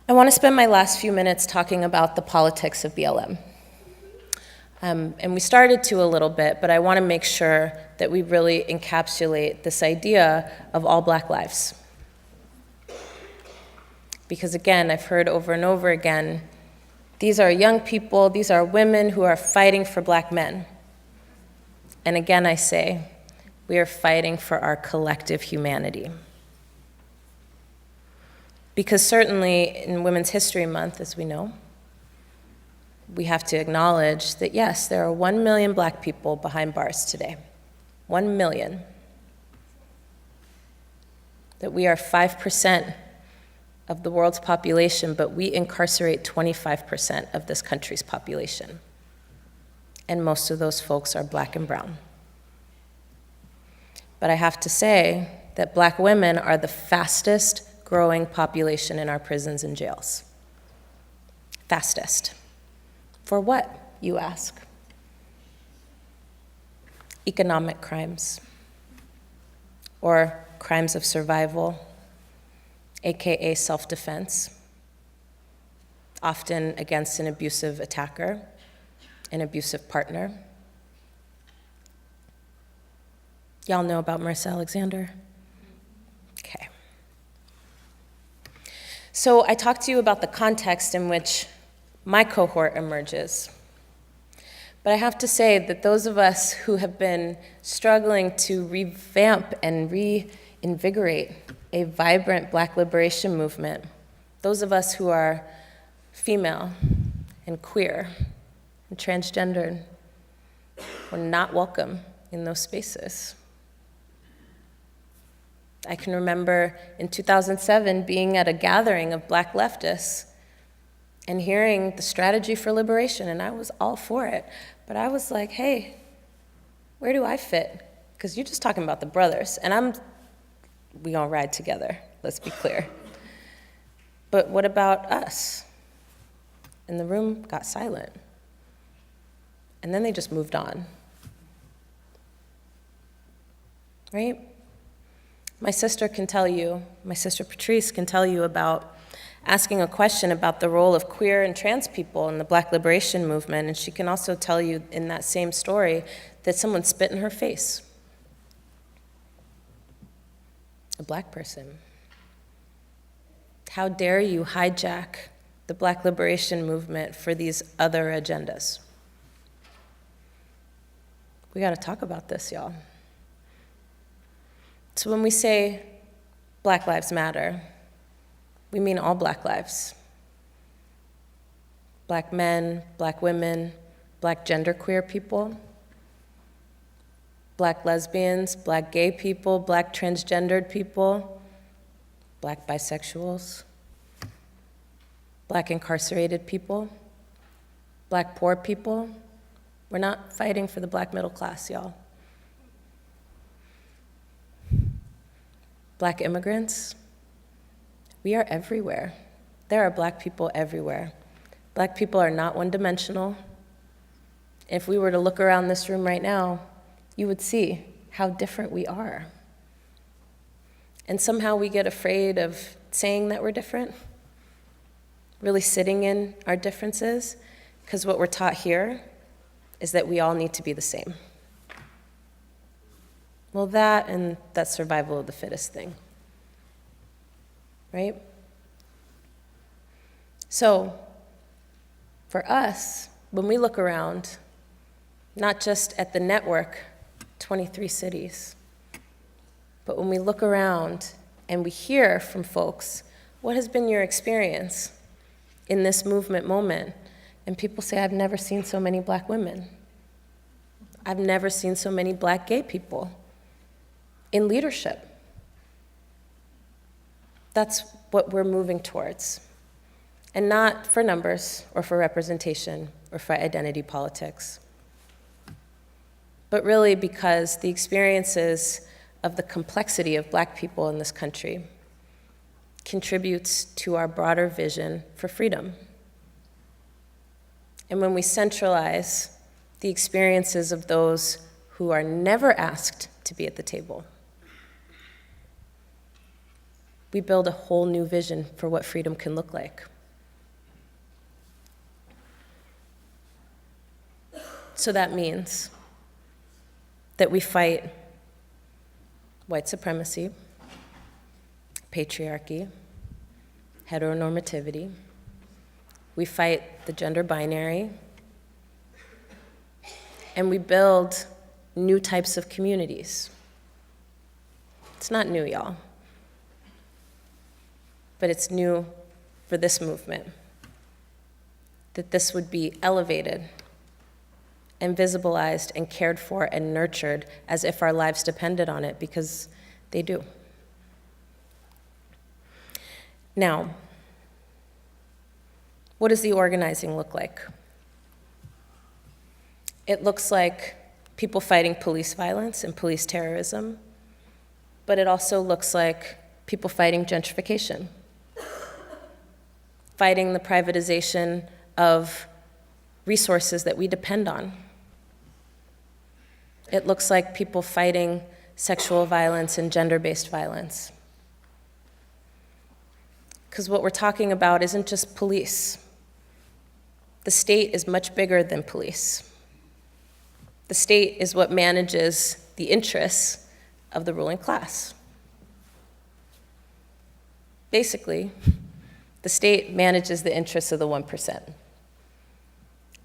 I want to spend my last few minutes talking about the politics of BLM. And we started to a little bit, but I want to make sure that we really encapsulate this idea of all Black lives. Because again, I've heard over and over again, these are young people, these are women who are fighting for Black men. And again, I say, we are fighting for our collective humanity. Because certainly in Women's History Month, as we know, we have to acknowledge that yes, there are 1 million Black people behind bars today. 1 million. That we are 5% of the world's population, but we incarcerate 25% of this country's population. And most of those folks are Black and brown. But I have to say that Black women are the fastest growing population in our prisons and jails. Fastest. For what, you ask? Economic crimes, or crimes of survival, AKA self-defense, often against an abusive attacker, an abusive partner. Y'all know about Marissa Alexander? Okay. So I talked to you about the context in which my cohort emerges. But I have to say that those of us who have been struggling to revamp and reinvigorate a vibrant Black liberation movement, those of us who are female and queer and transgendered, were not welcome in those spaces. I can remember in 2007 being at a gathering of Black leftists and hearing the strategy for liberation, and I was all for it. But I was like, hey, where do I fit? Because you're just talking about the brothers, and we gonna ride together, let's be clear. But what about us? And the room got silent. And then they just moved on. Right? My sister can tell you, my sister Patrice can tell you about asking a question about the role of queer and trans people in the Black liberation movement, and she can also tell you in that same story that someone spit in her face. A Black person. How dare you hijack the Black liberation movement for these other agendas? We gotta talk about this, y'all. So when we say Black Lives Matter, we mean all Black lives. Black men, Black women, Black genderqueer people, Black lesbians, Black gay people, Black transgendered people, Black bisexuals, Black incarcerated people, Black poor people. We're not fighting for the Black middle class, y'all. Black immigrants, we are everywhere. There are Black people everywhere. Black people are not one-dimensional. If we were to look around this room right now, you would see how different we are. And somehow we get afraid of saying that we're different, really sitting in our differences, because what we're taught here is that we all need to be the same. Well, that and that survival of the fittest thing, right? So, for us, when we look around, not just at the network, 23 cities, but when we look around and we hear from folks, what has been your experience in this movement moment? And people say, I've never seen so many Black women. I've never seen so many Black gay people in leadership. That's what we're moving towards. And not for numbers or for representation or for identity politics, but really because the experiences of the complexity of Black people in this country contributes to our broader vision for freedom. And when we centralize the experiences of those who are never asked to be at the table, we build a whole new vision for what freedom can look like. So that means that we fight white supremacy, patriarchy, heteronormativity. We fight the gender binary, and we build new types of communities. It's not new, y'all, but it's new for this movement, that this would be elevated and visibilized and cared for and nurtured as if our lives depended on it, because they do. Now, what does the organizing look like? It looks like people fighting police violence and police terrorism, but it also looks like people fighting gentrification, fighting the privatization of resources that we depend on. It looks like people fighting sexual violence and gender-based violence. Because what we're talking about isn't just police. The state is much bigger than police. The state is what manages the interests of the ruling class. Basically, the state manages the interests of the 1%.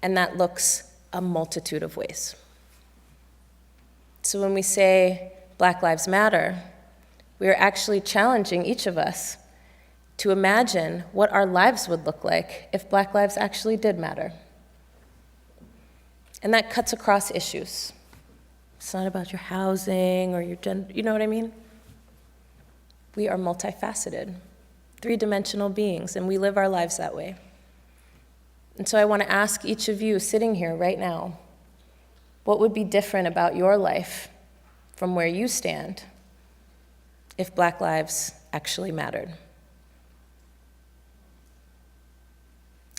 And that looks a multitude of ways. So when we say Black Lives Matter, we are actually challenging each of us to imagine what our lives would look like if Black lives actually did matter. And that cuts across issues. It's not about your housing or your gender, you know what I mean? We are multifaceted, three-dimensional beings, and we live our lives that way. And so I want to ask each of you sitting here right now, what would be different about your life from where you stand if Black lives actually mattered?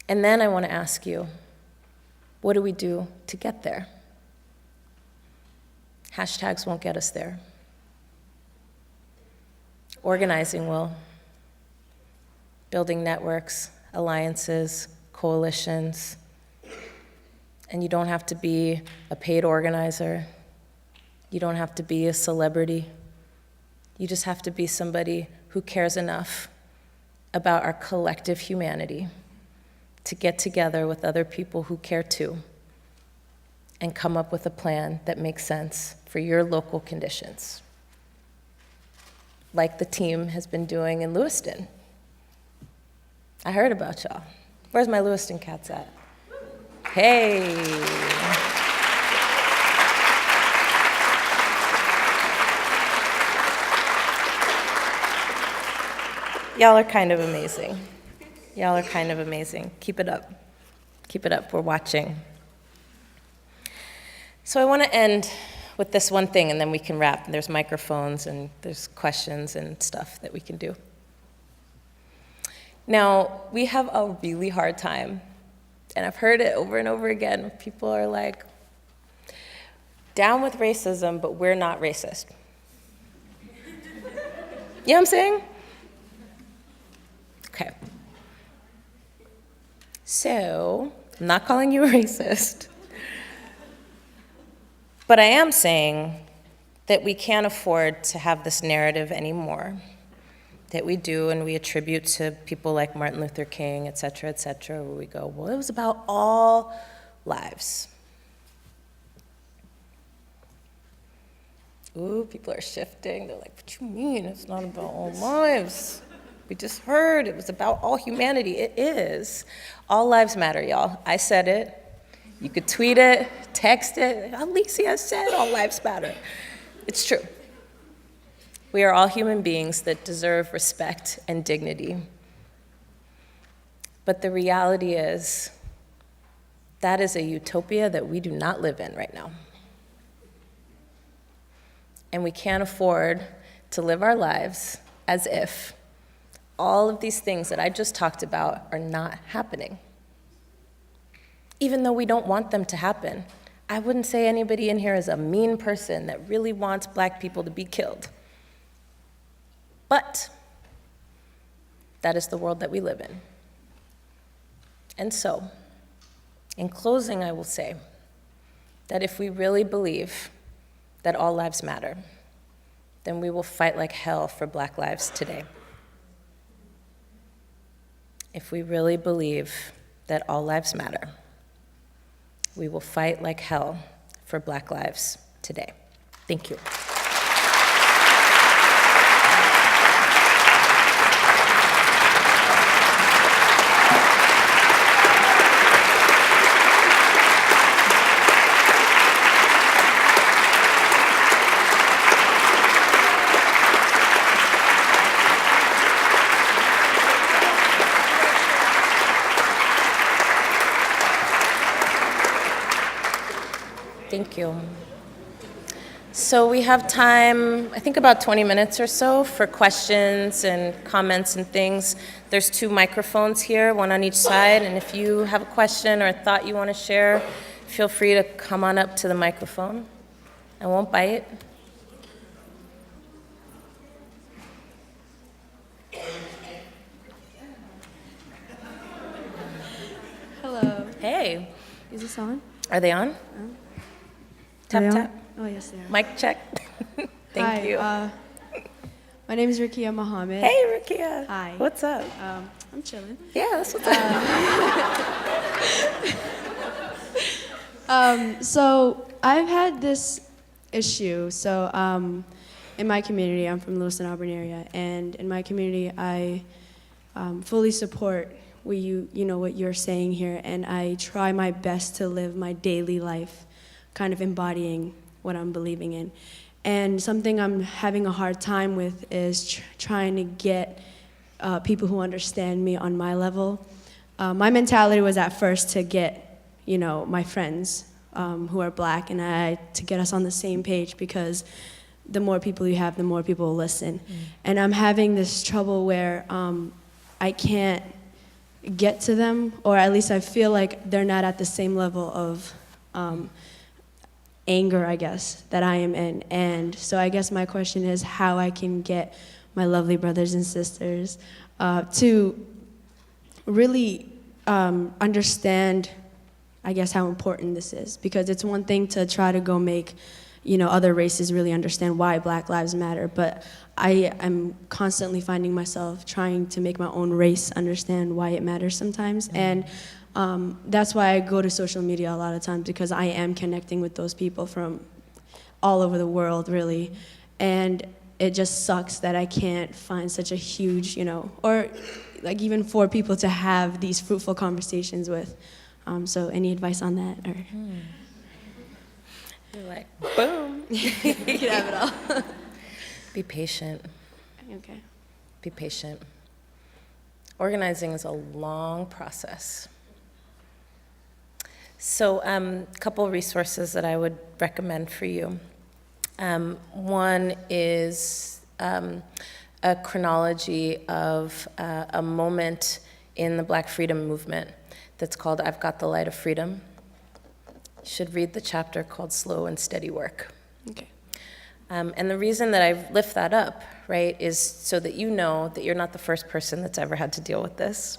And then I want to ask you, what do we do to get there? Hashtags won't get us there. Organizing will. Building networks, alliances, coalitions. And you don't have to be a paid organizer. You don't have to be a celebrity. You just have to be somebody who cares enough about our collective humanity to get together with other people who care too and come up with a plan that makes sense for your local conditions, like the team has been doing in Lewiston. I heard about y'all. Where's my Lewiston cats at? Hey. Y'all are kind of amazing. Y'all are kind of amazing. Keep it up. Keep it up. We're watching. So I want to end with this one thing, and then we can wrap. There's microphones, and there's questions and stuff that we can do. Now, we have a really hard time, and I've heard it over and over again. People are like, down with racism, but we're not racist. You know what I'm saying? Okay. So, I'm not calling you a racist, but I am saying that we can't afford to have this narrative anymore that we do and we attribute to people like Martin Luther King, et cetera, where we go, well, it was about all lives. Ooh, people are shifting. They're like, what you mean? It's not about all lives. We just heard it was about all humanity. It is. All lives matter, y'all. I said it. You could tweet it, text it. Alicia said all lives matter. It's true. We are all human beings that deserve respect and dignity. But the reality is, that is a utopia that we do not live in right now. And we can't afford to live our lives as if all of these things that I just talked about are not happening. Even though we don't want them to happen. I wouldn't say anybody in here is a mean person that really wants Black people to be killed. But that is the world that we live in. And so, in closing, I will say that if we really believe that all lives matter, then we will fight like hell for Black lives today. If we really believe that all lives matter, we will fight like hell for Black lives today. Thank you. Thank you. So we have time, I think about 20 minutes or so for questions and comments and things. There's 2 microphones here, one on each side, and if you have a question or a thought you want to share, feel free to come on up to the microphone. I won't bite. Hello. Hey. Is this on? Are they on? Tap, Are they tap. On? Oh, yes, they are. Mic check. Thank Hi, you. My name is Rakia Mohammed. Hey, Rakia. Hi. What's up? I'm chilling. Yeah, that's what's up. So I've had this issue. So in my community, I'm from the Lewiston, Auburn area, and in my community, I fully support what what you're saying here, and I try my best to live my daily life kind of embodying what I'm believing in. And something I'm having a hard time with is trying to get people who understand me on my level. My mentality was at first to get, my friends who are Black and to get us on the same page, because the more people you have, the more people will listen. And I'm having this trouble where I can't get to them, or at least I feel like they're not at the same level of anger, I guess, that I am in. And so I guess my question is how I can get my lovely brothers and sisters to really understand, I guess, how important this is. Because it's one thing to try to go make, other races really understand why Black lives matter, but I am constantly finding myself trying to make my own race understand why it matters sometimes. And that's why I go to social media a lot of times, because I am connecting with those people from all over the world, really. And it just sucks that I can't find such a huge, or like even 4 people to have these fruitful conversations with. So any advice on that? Or? You're like, boom. You can have it all. Be patient. Okay. Be patient. Organizing is a long process. So a couple resources that I would recommend for you. One is a chronology of a moment in the Black freedom movement that's called I've Got the Light of Freedom. You should read the chapter called Slow and Steady Work. Okay. And the reason that I lift that up, right, is so that you know that you're not the first person that's ever had to deal with this.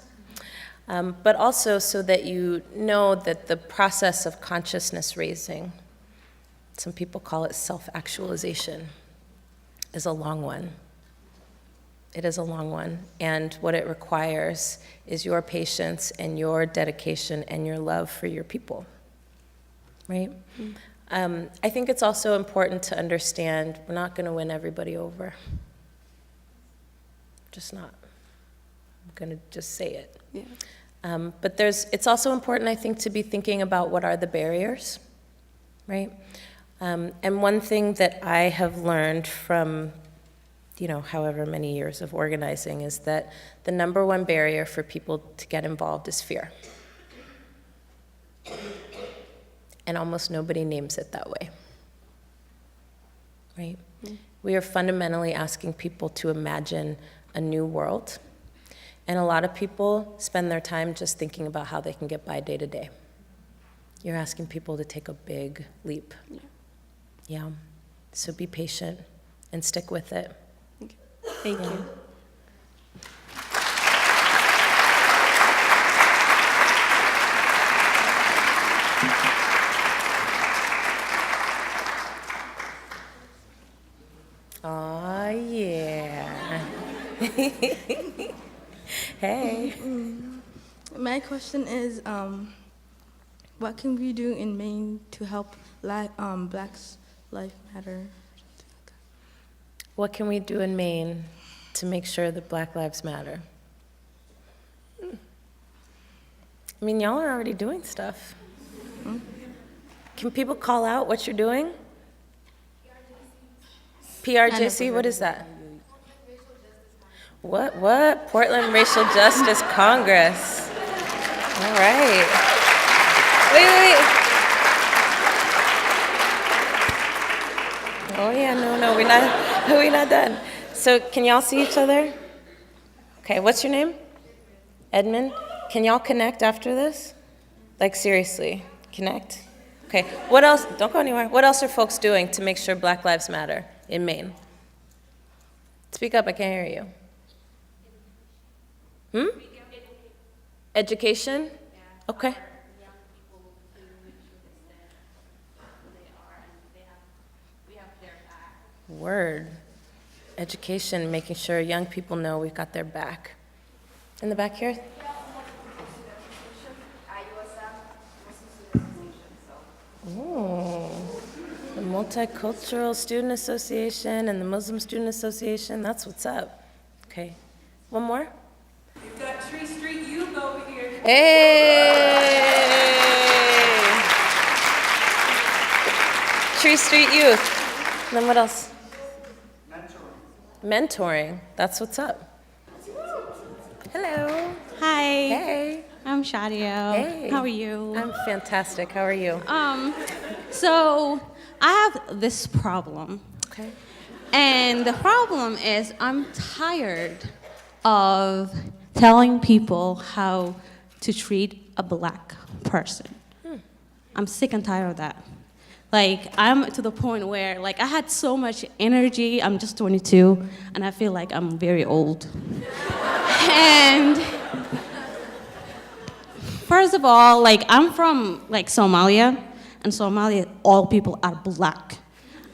But also so that you know that the process of consciousness raising, some people call it self-actualization, is a long one. It is a long one. And what it requires is your patience and your dedication and your love for your people, right? I think it's also important to understand we're not going to win everybody over. Just not. I'm going to just say it. Yeah. But it's also important, I think, to be thinking about what are the barriers, right? And one thing that I have learned from, however many years of organizing is that the number one barrier for people to get involved is fear. And almost nobody names it that way, right? Mm-hmm. We are fundamentally asking people to imagine a new world. And a lot of people spend their time just thinking about how they can get by day to day. You're asking people to take a big leap. Yeah. So be patient and stick with it. Okay. Thank you. Hey. My question is, what can we do in Maine to help Blacks' Life Matter? What can we do in Maine to make sure that Black Lives Matter? I mean, y'all are already doing stuff. Can people call out what you're doing? PRJC, what is that? What? Portland Racial Justice Congress. All right. Wait. Oh yeah, no, we're not done. So can y'all see each other? Okay, what's your name? Edmund? Can y'all connect after this? Like seriously, connect? Okay, what else, don't go anywhere. What else are folks doing to make sure Black Lives Matter in Maine? Speak up, I can't hear you. Education? Okay. Word. Education, making sure young people know we've got their back. In the back here? Oh, the Multicultural Student Association and the Muslim Student Association, that's what's up. Okay, one more? We've got Tree Street Youth over here. Hey! Tree Street Youth. Then what else? Mentoring, that's what's up. Hello. Hi. Hey. I'm Shadia. Hey. How are you? I'm fantastic. How are you? So I have this problem. Okay. And the problem is I'm tired of telling people how to treat a black person. I'm sick and tired of that. Like, I'm to the point where, like, I had so much energy. I'm just 22, and I feel like I'm very old. And first of all, like, I'm from, like, Somalia, and Somalia, all people are black.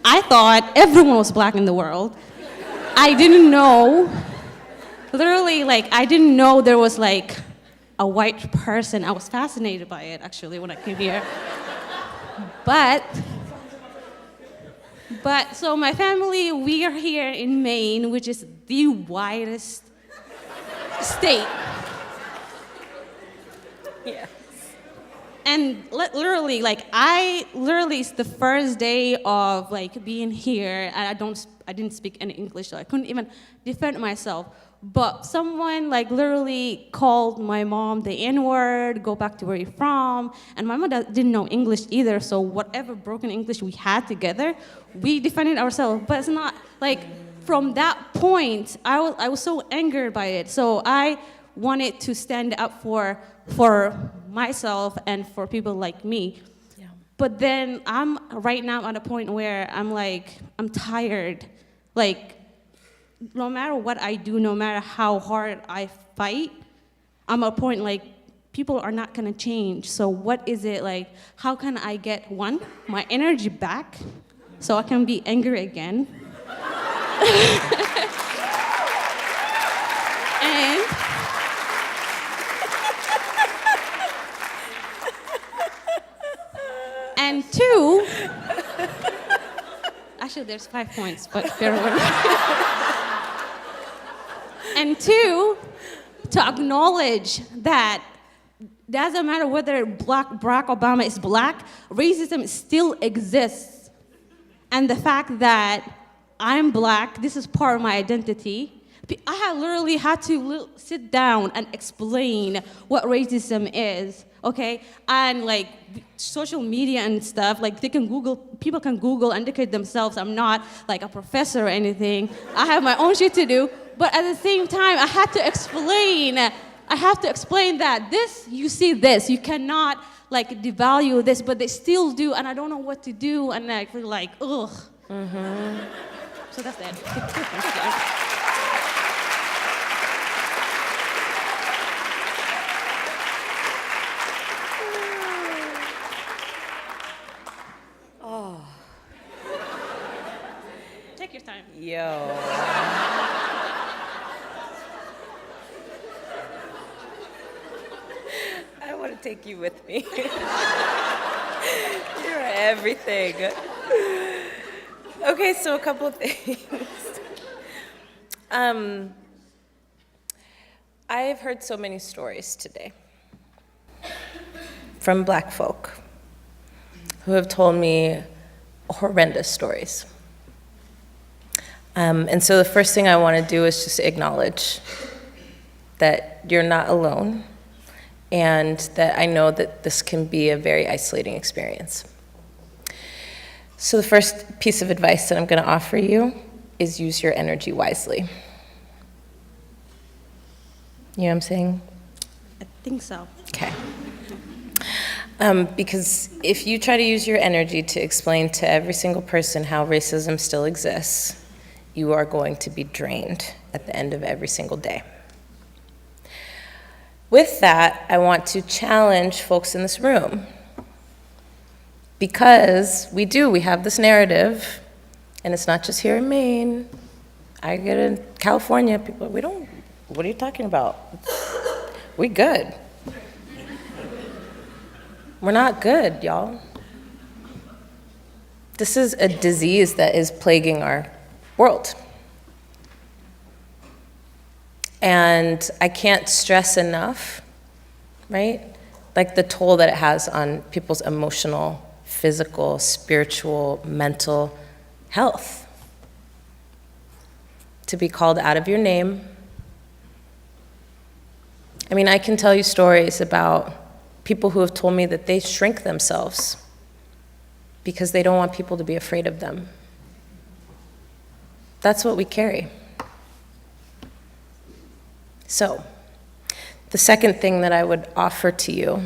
I thought everyone was black in the world. I didn't know, literally, like, I didn't know there was, like, a white person. I was fascinated by it, actually, when I came here. But so my family, we are here in Maine, which is the whitest state. Yeah. And literally, like, it's the first day of, like, being here, and I didn't speak any English, so I couldn't even defend myself. But someone, like, literally called my mom the N-word, go back to where you're from, and my mom didn't know English either, so whatever broken English we had together, we defended ourselves. But it's not, like, from that point, I was so angered by it, so I wanted to stand up for myself and for people like me. Yeah. But then I'm right now at a point where I'm tired. Like, no matter what I do, no matter how hard I fight, I'm at a point like people are not gonna change. So what is it like, how can I get my energy back so I can be angry again? And two, actually there's 5 points, but bear with me. And two, to acknowledge that doesn't matter whether Barack Obama is black, racism still exists. And the fact that I'm black, this is part of my identity. I have literally had to sit down and explain what racism is, okay? And like social media and stuff, like people can Google and educate themselves. I'm not like a professor or anything. I have my own shit to do. But at the same time, I have to explain that you see this, you cannot like devalue this, but they still do, and I don't know what to do, and I feel like, ugh. Mm-hmm. So that's it. Take your time. Yo. take you with me. You're everything. Okay, so a couple of things. I've heard so many stories today from Black folk who have told me horrendous stories. And so the first thing I want to do is just acknowledge that you're not alone, and that I know that this can be a very isolating experience. So the first piece of advice that I'm going to offer you is use your energy wisely. You know what I'm saying? I think so. Okay. Because if you try to use your energy to explain to every single person how racism still exists, you are going to be drained at the end of every single day. With that, I want to challenge folks in this room, because we have this narrative, and it's not just here in Maine. I get in California, people, what are you talking about? We good. We're not good, y'all. This is a disease that is plaguing our world. And I can't stress enough, right? Like the toll that it has on people's emotional, physical, spiritual, mental health. To be called out of your name. I mean, I can tell you stories about people who have told me that they shrink themselves because they don't want people to be afraid of them. That's what we carry. So, the second thing that I would offer to you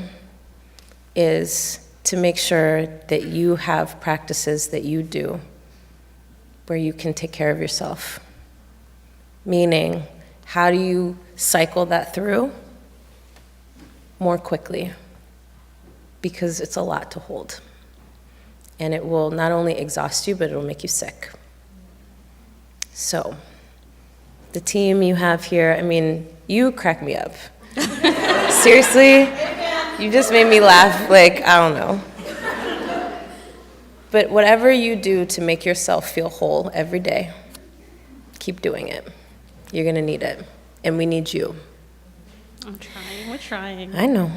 is to make sure that you have practices that you do where you can take care of yourself. Meaning, how do you cycle that through more quickly? Because it's a lot to hold. And it will not only exhaust you, but it'll make you sick. So, the team you have here, I mean, you crack me up. Seriously, you just made me laugh like, I don't know. But whatever you do to make yourself feel whole every day, keep doing it. You're gonna need it, and we need you. I'm trying, we're trying. I know.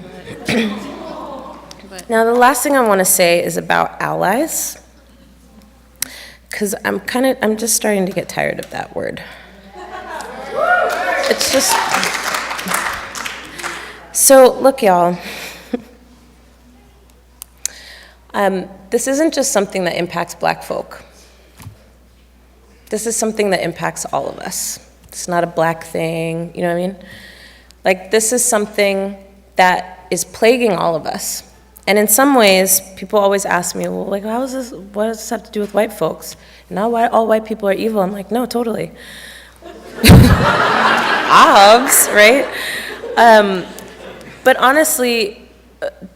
But Now, the last thing I wanna say is about allies, because I'm just starting to get tired of that word. It's just, so look, y'all. This isn't just something that impacts Black folk. This is something that impacts all of us. It's not a Black thing, you know what I mean? Like, this is something that is plaguing all of us. And in some ways, people always ask me, well, like, how is this, what does this have to do with white folks? Now all white people are evil. I'm like, no, totally. Obs, right? But honestly,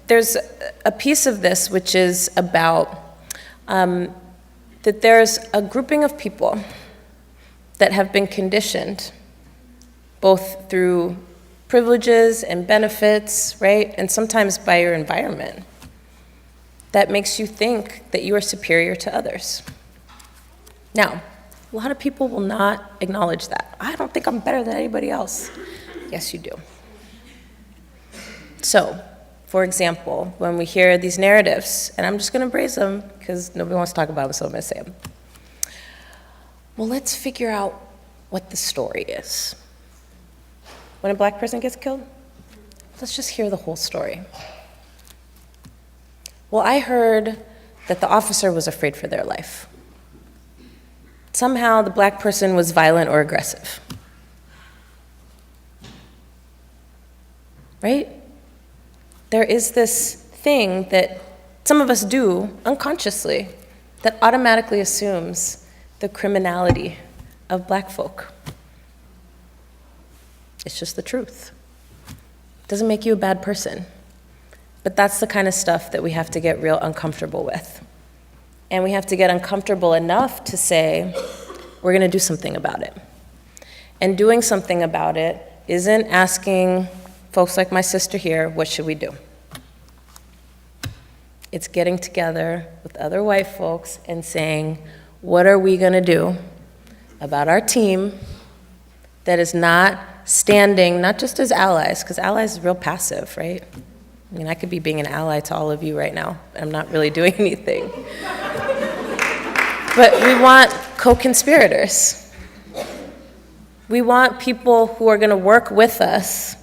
there's a piece of this which is about that there's a grouping of people that have been conditioned both through privileges and benefits, right? And sometimes by your environment that makes you think that you are superior to others. Now, a lot of people will not acknowledge that. I don't think I'm better than anybody else. Yes, you do. So, for example, when we hear these narratives, and I'm just gonna braze them because nobody wants to talk about them, so I'm gonna say them. Well, let's figure out what the story is. When a Black person gets killed, let's just hear the whole story. Well, I heard that the officer was afraid for their life. Somehow the Black person was violent or aggressive. Right? There is this thing that some of us do unconsciously that automatically assumes the criminality of Black folk. It's just the truth. It doesn't make you a bad person. But that's the kind of stuff that we have to get real uncomfortable with. And we have to get uncomfortable enough to say, we're gonna do something about it. And doing something about it isn't asking folks like my sister here, what should we do? It's getting together with other white folks and saying, what are we gonna do about our team that is not standing, not just as allies, because allies is real passive, right? I mean, I could be being an ally to all of you right now. I'm not really doing anything. But we want co-conspirators. We want people who are gonna work with us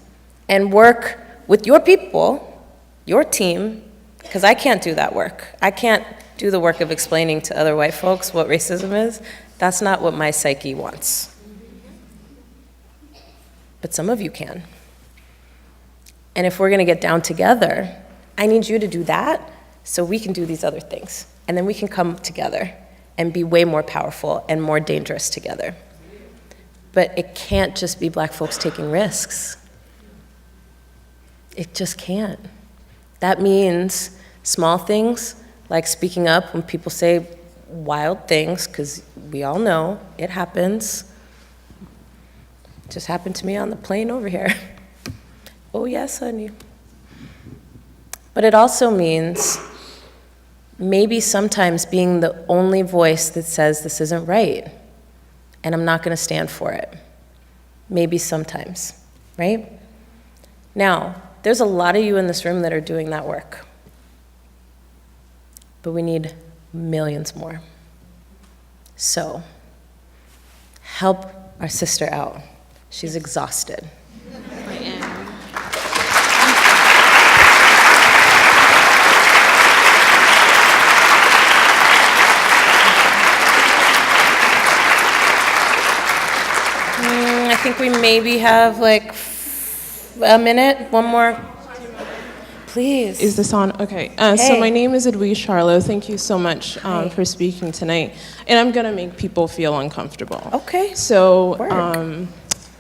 and work with your people, your team, because I can't do that work. I can't do the work of explaining to other white folks what racism is. That's not what my psyche wants. But some of you can. And if we're gonna get down together, I need you to do that so we can do these other things. And then we can come together and be way more powerful and more dangerous together. But it can't just be black folks taking risks. It just can't. That means small things like speaking up when people say wild things, because we all know it happens. It just happened to me on the plane over here. Oh yes, honey. But it also means maybe sometimes being the only voice that says this isn't right, and I'm not gonna stand for it. Maybe sometimes, right? Now, there's a lot of you in this room that are doing that work, but we need millions more. So, help our sister out. She's exhausted. I am. I think we maybe have like a minute, one more. Please. Is this on? Okay. Hey. So my name is Edwige Charlo. Thank you so much for speaking tonight. And I'm going to make people feel uncomfortable. Okay. So Work.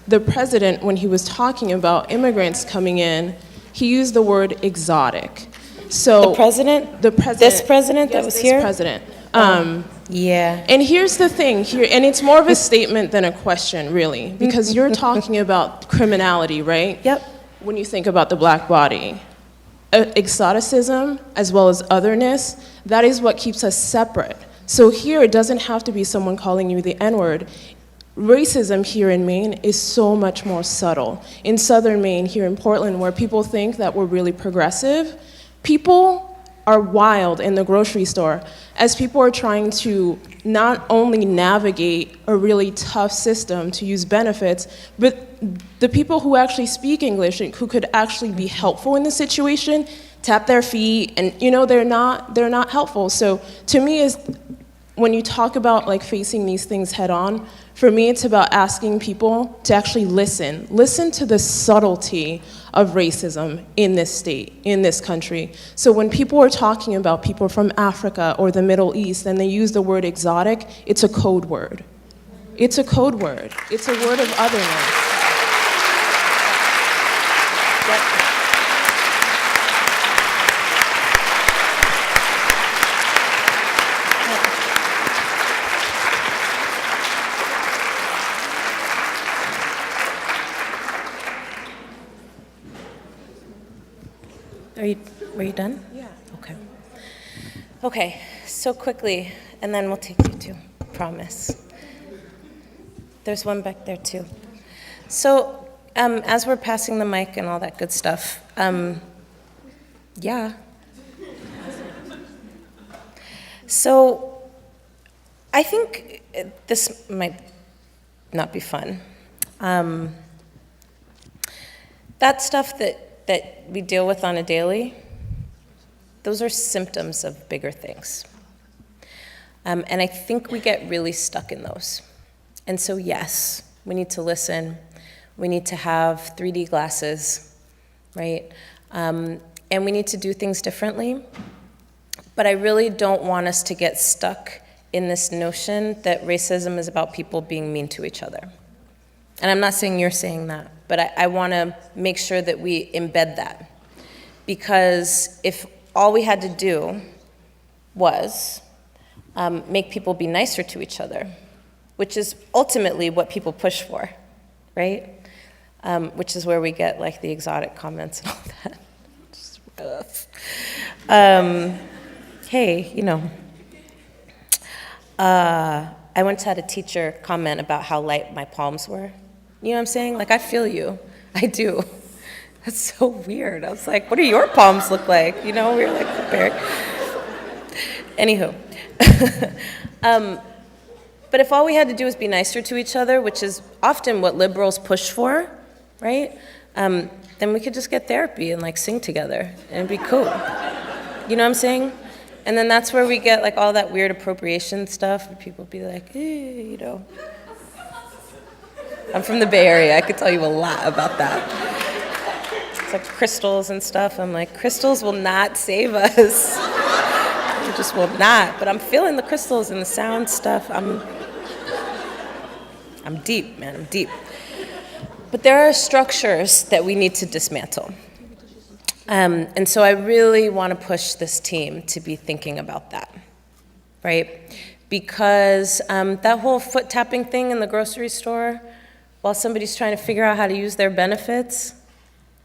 the president, when he was talking about immigrants coming in, he used the word exotic. So The president? The president. This president that yes, was this here? president. Yeah. And here's the thing here, and it's more of a statement than a question, really, because you're talking about criminality, right? Yep. When you think about the black body. Exoticism, as well as otherness, that is what keeps us separate. So here, it doesn't have to be someone calling you the N-word. Racism here in Maine is so much more subtle. In southern Maine, here in Portland, where people think that we're really progressive, people are wild in the grocery store as people are trying to not only navigate a really tough system to use benefits, but the people who actually speak English and who could actually be helpful in the situation tap their feet, and they're not helpful. So to me, is when you talk about like facing these things head on, for me it's about asking people to actually listen to the subtlety of racism in this state, in this country. So when people are talking about people from Africa or the Middle East and they use the word exotic, it's a code word. It's a code word. It's a word of otherness. Were you done? Yeah. Okay. Okay, so quickly, and then we'll take you to promise. There's one back there too. So, as we're passing the mic and all that good stuff, yeah. So, I think this might not be fun. That stuff that we deal with on a daily, those are symptoms of bigger things. And I think we get really stuck in those. And so yes, we need to listen. We need to have 3D glasses, right? And we need to do things differently. But I really don't want us to get stuck in this notion that racism is about people being mean to each other. And I'm not saying you're saying that, but I want to make sure that we embed that. Because if all we had to do was make people be nicer to each other, which is ultimately what people push for, right? Which is where we get like the exotic comments and all that. Just rough. hey, I once had a teacher comment about how light my palms were. You know what I'm saying? Like, I feel you. I do. That's so weird. I was like, what do your palms look like? We were like compared. Anywho. But if all we had to do was be nicer to each other, which is often what liberals push for, right? Then we could just get therapy and like sing together and it'd be cool. You know what I'm saying? And then that's where we get like all that weird appropriation stuff where people be like, hey, I'm from the Bay Area. I could tell you a lot about that. It's like crystals and stuff. I'm like, crystals will not save us. They just will not. But I'm feeling the crystals and the sound stuff. I'm deep, man. I'm deep. But there are structures that we need to dismantle. And so I really want to push this team to be thinking about that, right? Because that whole foot tapping thing in the grocery store, while somebody's trying to figure out how to use their benefits,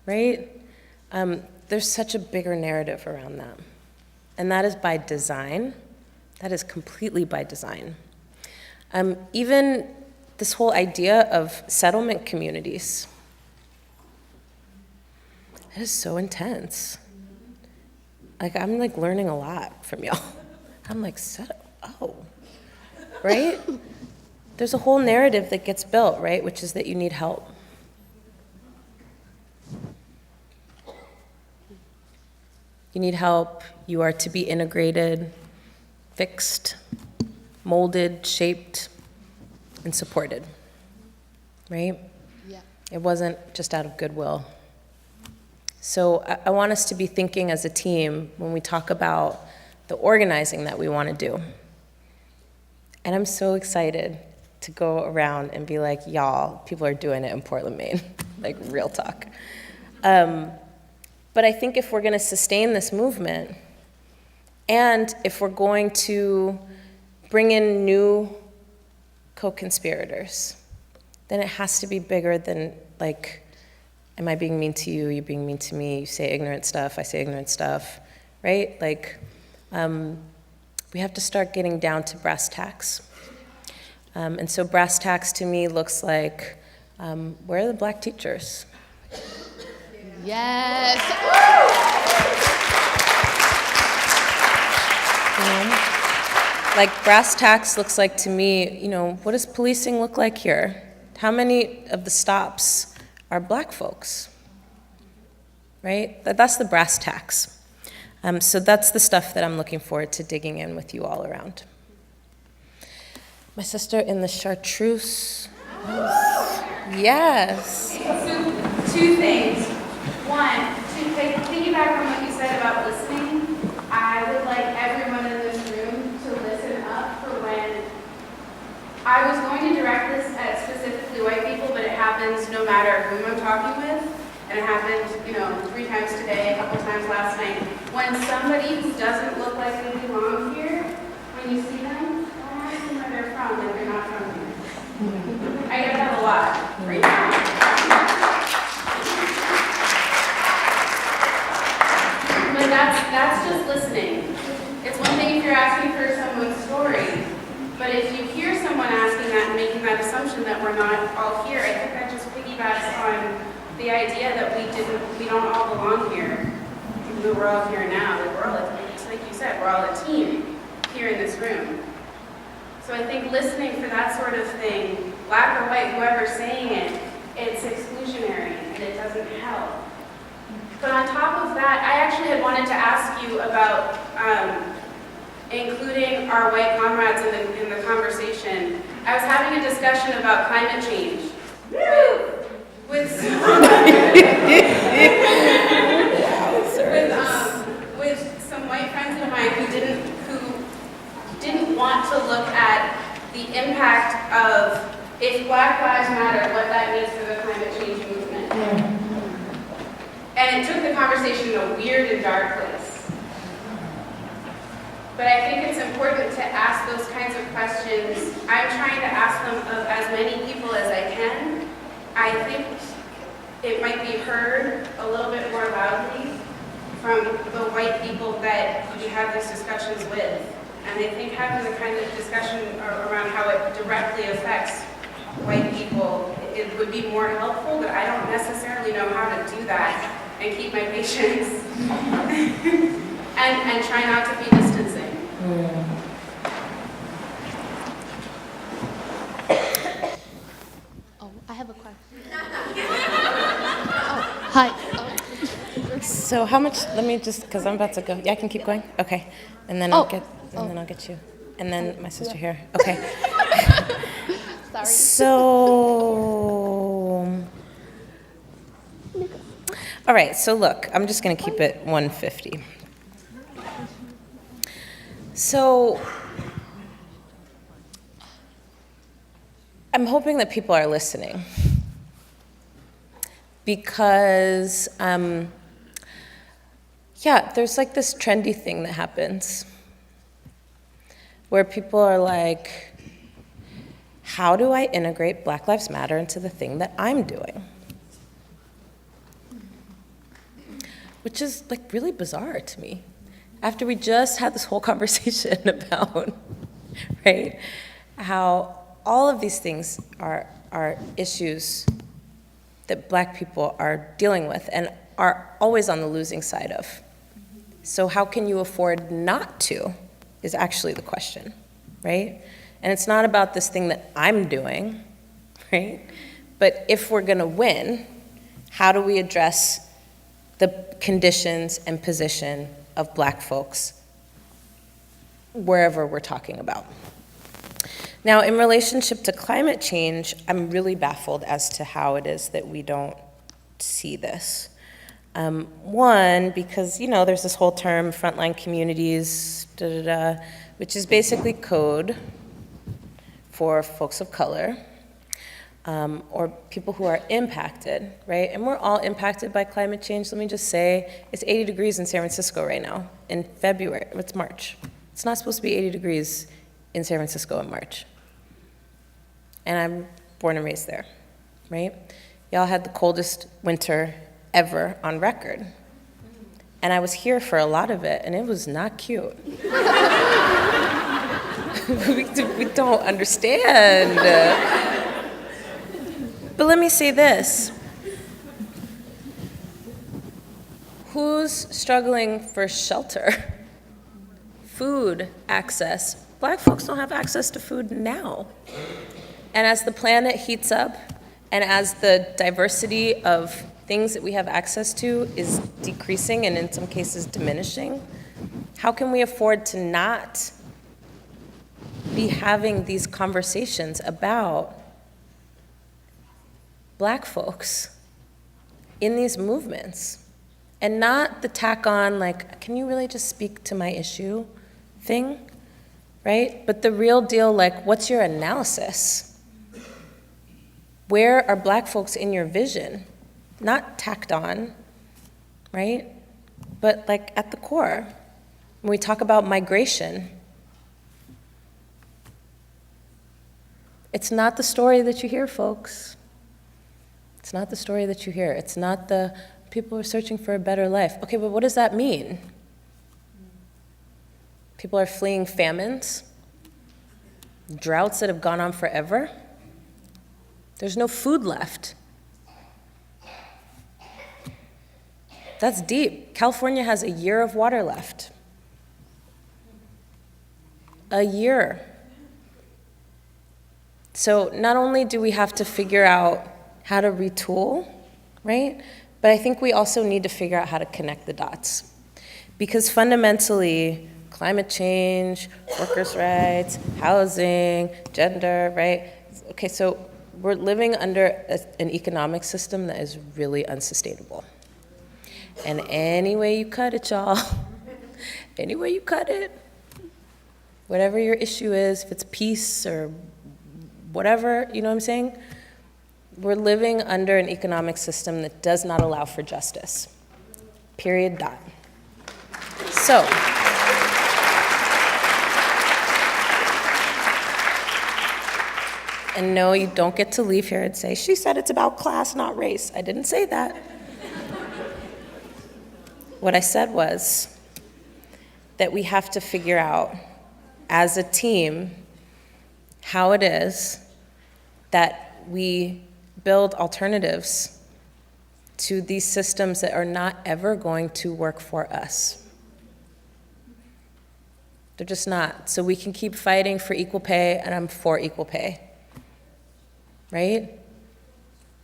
right? There's such a bigger narrative around that. And that is by design. That is completely by design. Even this whole idea of settlement communities, it is so intense. Like, I'm like learning a lot from y'all. I'm like, right? There's a whole narrative that gets built, right? Which is that you need help. You need help. You are to be integrated, fixed, molded, shaped, and supported, right? Yeah. It wasn't just out of goodwill. So I want us to be thinking as a team when we talk about the organizing that we want to do. And I'm so excited to go around and be like, y'all, people are doing it in Portland, Maine, like real talk. But I think if we're going to sustain this movement, and if we're going to bring in new co-conspirators, then it has to be bigger than like, am I being mean to you? You're being mean to me. You say ignorant stuff. I say ignorant stuff, right? Like, we have to start getting down to brass tacks. And so brass tacks to me looks like, where are the black teachers? Yes. Like brass tacks looks like to me, what does policing look like here? How many of the stops are black folks, right? That's the brass tacks. So that's the stuff that I'm looking forward to digging in with you all around. My sister in the chartreuse. Yes. So, two things. One, to piggyback on what you said about listening, I would like everyone in this room to listen up for when I was going to direct this at specifically white people, but it happens no matter whom I'm talking with. And it happened, 3 times today, a couple times last night. When somebody who doesn't look like they belong here, when you see them, don't ask them where they're from, like they're not from here. I get that a lot right now. But that's just listening. It's one thing if you're asking for someone's story, but if you hear someone asking that and making that assumption that we're not all here, I think that just piggybacks on the idea that we don't all belong here, even though we're all here now. Like we're all, like you said, we're all a team here in this room. So I think listening for that sort of thing, black or white, whoever's saying it, it's exclusionary and it doesn't help. But on top of that, I actually had wanted to ask you about including our white comrades in the conversation. I was having a discussion about climate change with some white friends of mine who didn't want to look at the impact of if Black Lives Matter, what that means for the climate change movement. And it took the conversation in a weird and dark place. But I think it's important to ask those kinds of questions. I'm trying to ask them of as many people as I can. I think it might be heard a little bit more loudly from the white people that you have these discussions with. And I think having the kind of discussion around how it directly affects white people, it would be more helpful, but I don't necessarily know how to do that and keep my patience and try not to be distancing. Oh, I have a question. Hi. So how much, let me just, because I'm about to go. Yeah, I can keep going? Okay. And then I'll get you. And then my sister here. Okay. Sorry. So, all right, so look, I'm just going to keep it 150. So, I'm hoping that people are listening because, there's like this trendy thing that happens where people are like, how do I integrate Black Lives Matter into the thing that I'm doing? Which is like really bizarre to me. After we just had this whole conversation about, right, how all of these things are issues that Black people are dealing with and are always on the losing side of. So how can you afford not to is actually the question, right? And it's not about this thing that I'm doing, right? But if we're gonna win, how do we address the conditions and position of Black folks wherever we're talking about? Now, in relationship to climate change, I'm really baffled as to how it is that we don't see this. One, because, there's this whole term, frontline communities, which is basically code for folks of color, or people who are impacted, right? And we're all impacted by climate change. Let me just say, it's 80 degrees in San Francisco right now, in February, it's March. It's not supposed to be 80 degrees in San Francisco in March. And I'm born and raised there, right? Y'all had the coldest winter ever on record. And I was here for a lot of it, and it was not cute. We don't understand. But let me say this. Who's struggling for shelter, food access? Black folks don't have access to food now. And as the planet heats up, and as the diversity of things that we have access to is decreasing and in some cases diminishing, how can we afford to not be having these conversations about Black folks in these movements? And not the tack on, like, can you really just speak to my issue thing, right? But the real deal, like, what's your analysis? Where are Black folks in your vision? Not tacked on, right? But like at the core. When we talk about migration, it's not the story that you hear, folks. It's not the story that you hear. It's not the people are searching for a better life. Okay, but what does that mean? People are fleeing famines, droughts that have gone on forever. There's no food left. That's deep. California has a year of water left. A year. So not only do we have to figure out how to retool, right? But I think we also need to figure out how to connect the dots. Because fundamentally, climate change, workers' rights, housing, gender, right? Okay, so we're living under an economic system that is really unsustainable. And any way you cut it, y'all, any way you cut it, whatever your issue is, if it's peace or whatever, you know what I'm saying? We're living under an economic system that does not allow for justice. Period, dot. So, and no, you don't get to leave here and say, she said it's about class, not race. I didn't say that. What I said was that we have to figure out as a team how it is that we build alternatives to these systems that are not ever going to work for us. They're just not. So we can keep fighting for equal pay, and I'm for equal pay, right?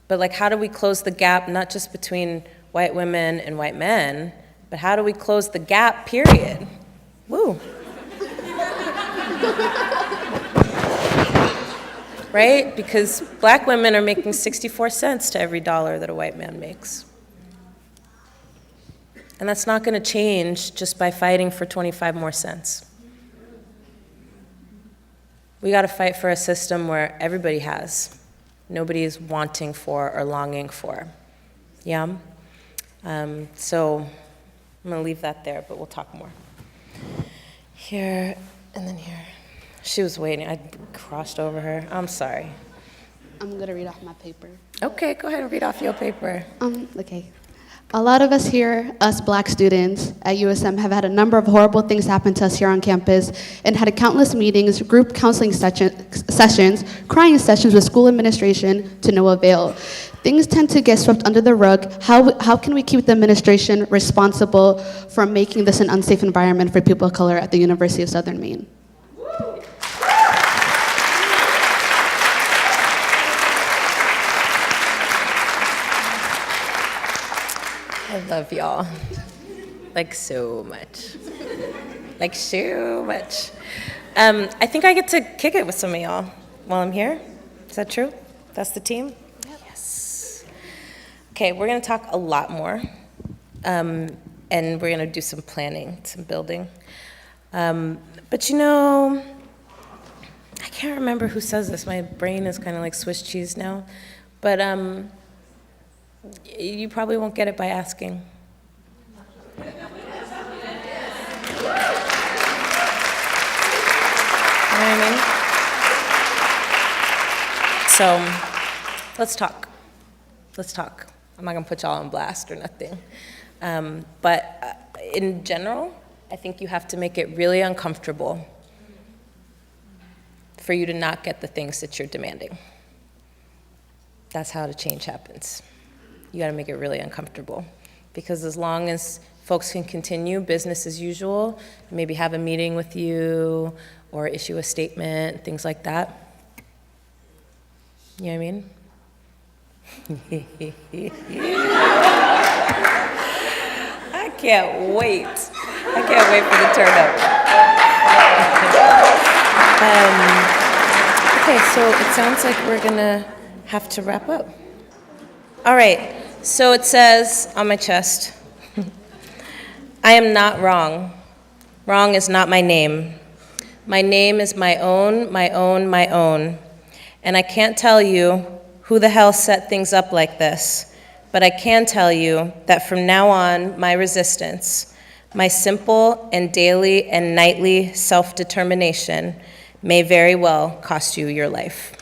But like, how do we close the gap, not just between white women and white men, but how do we close the gap, period? Woo. Right? Because black women are making 64 cents to every dollar that a white man makes. And that's not going to change just by fighting for 25 more cents. We got to fight for a system where everybody has. Nobody is wanting for or longing for. Yeah? So I'm going to leave that there, but we'll talk more. Here and then here. She was waiting. I crossed over her. I'm sorry. I'm going to read off my paper. Okay, go ahead and read off your paper. Okay. A lot of us here, us black students at USM, have had a number of horrible things happen to us here on campus and had countless meetings, group counseling sessions, crying sessions with school administration to no avail. Things tend to get swept under the rug. How can we keep the administration responsible for making this an unsafe environment for people of color at the University of Southern Maine? I love y'all. Like so much. Like so much. I think I get to kick it with some of y'all while I'm here. Is that true? That's the team? Yes. Okay, we're going to talk a lot more. And we're going to do some planning, some building. But you know, I can't remember who says this. My brain is kind of like Swiss cheese now. But you probably won't get it by asking. You know what I mean? So let's talk. Let's talk. I'm not going to put y'all on blast or nothing. But in general, I think you have to make it really uncomfortable for you to not get the things that you're demanding. That's how the change happens. You got to make it really uncomfortable. Because as long as folks can continue business as usual, maybe have a meeting with you or issue a statement, things like that. You know what I mean? I can't wait. I can't wait for the turn up. Okay, so it sounds like we're gonna have to wrap up. All right, so it says on my chest, I am not wrong. Wrong is not my name. My name is my own, my own, my own. And I can't tell you who the hell set things up like this, but I can tell you that from now on, my resistance, my simple and daily and nightly self-determination may very well cost you your life.